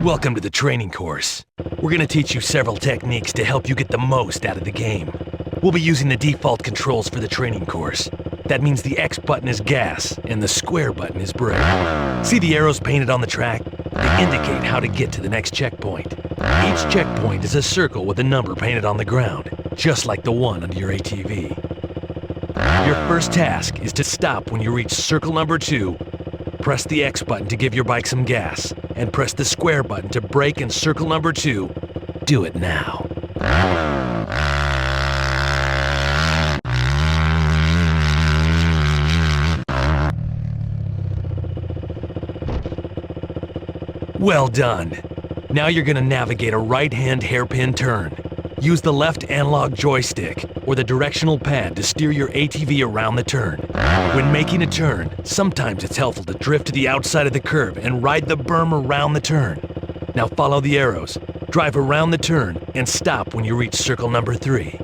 Welcome to the training course. We're going to teach you several techniques to help you get the most out of the game. We'll be using the default controls for the training course. That means the X button is gas and the square button is brake. See the arrows painted on the track? They indicate how to get to the next checkpoint. Each checkpoint is a circle with a number painted on the ground, just like the one under your ATV. Your first task is to stop when you reach circle number 2. Press the X button to give your bike some gas, and press the square button to brake in circle number 2. Do it now. Well done. Now you're going to navigate a right-hand hairpin turn. Use the left analog joystick or the directional pad to steer your ATV around the turn. When making a turn, sometimes it's helpful to drift to the outside of the curve and ride the berm around the turn. Now follow the arrows, drive around the turn, and stop when you reach circle number 3.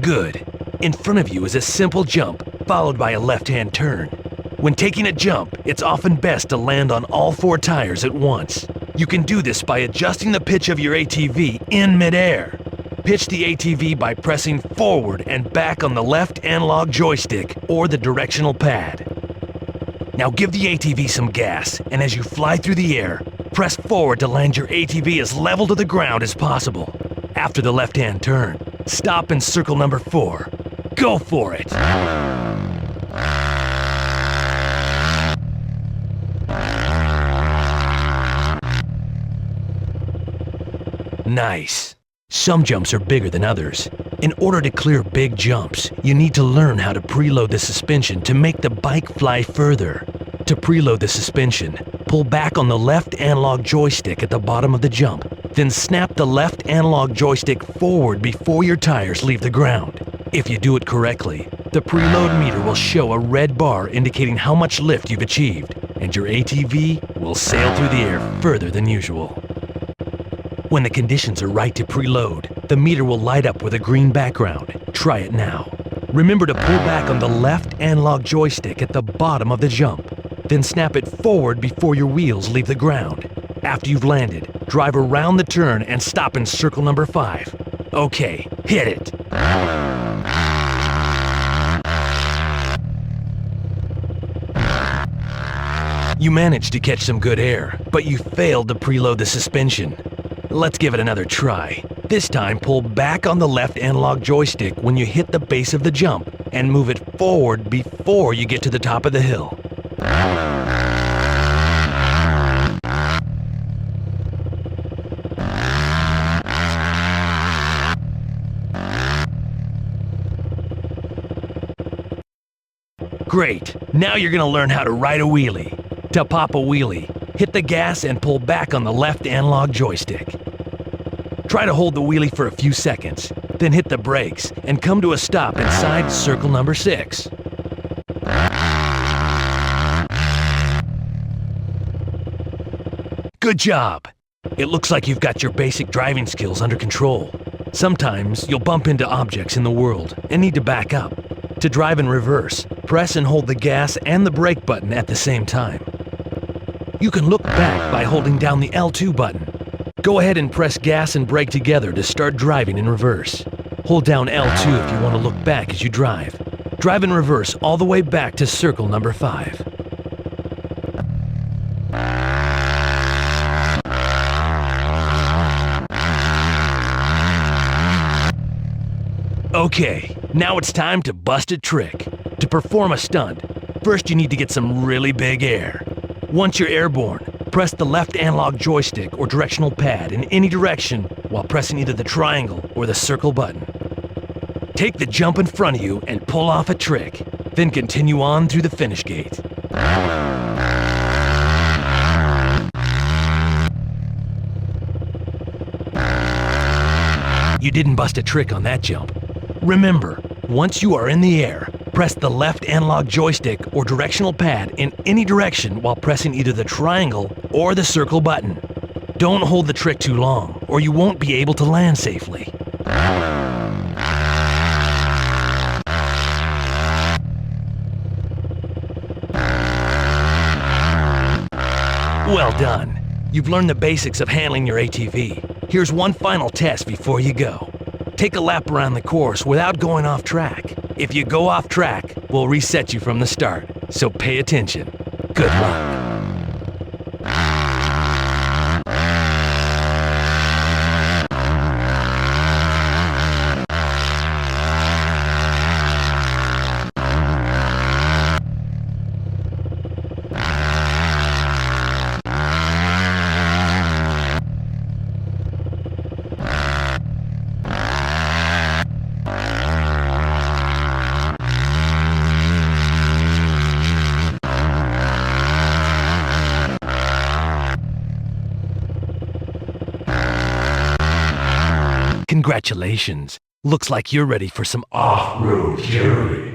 Good. In front of you is a simple jump, followed by a left-hand turn. When taking a jump, it's often best to land on all 4 tires at once. You can do this by adjusting the pitch of your ATV in midair. Pitch the ATV by pressing forward and back on the left analog joystick or the directional pad. Now give the ATV some gas, and as you fly through the air, press forward to land your ATV as level to the ground as possible. After the left-hand turn, stop in circle number 4. Go for it! Nice. Some jumps are bigger than others. In order to clear big jumps, you need to learn how to preload the suspension to make the bike fly further. To preload the suspension, pull back on the left analog joystick at the bottom of the jump, then snap the left analog joystick forward before your tires leave the ground. If you do it correctly, the preload meter will show a red bar indicating how much lift you've achieved, and your ATV will sail through the air further than usual. When the conditions are right to preload, the meter will light up with a green background. Try it now. Remember to pull back on the left analog joystick at the bottom of the jump, then snap it forward before your wheels leave the ground. After you've landed, drive around the turn and stop in circle number 5. Okay, hit it! You managed to catch some good air, but you failed to preload the suspension. Let's give it another try. This time, pull back on the left analog joystick when you hit the base of the jump and move it forward before you get to the top of the hill. Great! Now you're going to learn how to ride a wheelie. To pop a wheelie, hit the gas and pull back on the left analog joystick. Try to hold the wheelie for a few seconds, then hit the brakes and come to a stop inside circle number 6. Good job! It looks like you've got your basic driving skills under control. Sometimes you'll bump into objects in the world and need to back up. To drive in reverse, press and hold the gas and the brake button at the same time. You can look back by holding down the L2 button. Go ahead and press gas and brake together to start driving in reverse. Hold down L2 if you want to look back as you drive. Drive in reverse all the way back to circle number 5. Okay, now it's time to bust a trick. To perform a stunt, first you need to get some really big air. Once you're airborne, press the left analog joystick or directional pad in any direction while pressing either the triangle or the circle button. Take the jump in front of you and pull off a trick, then continue on through the finish gate. You didn't bust a trick on that jump. Remember, once you are in the air, press the left analog joystick or directional pad in any direction while pressing either the triangle or the circle button. Don't hold the trick too long, or you won't be able to land safely. Well done. You've learned the basics of handling your ATV. Here's one final test before you go. Take a lap around the course without going off track. If you go off track, we'll reset you from the start, so pay attention. Good luck. Congratulations. Looks like you're ready for some off-road journey.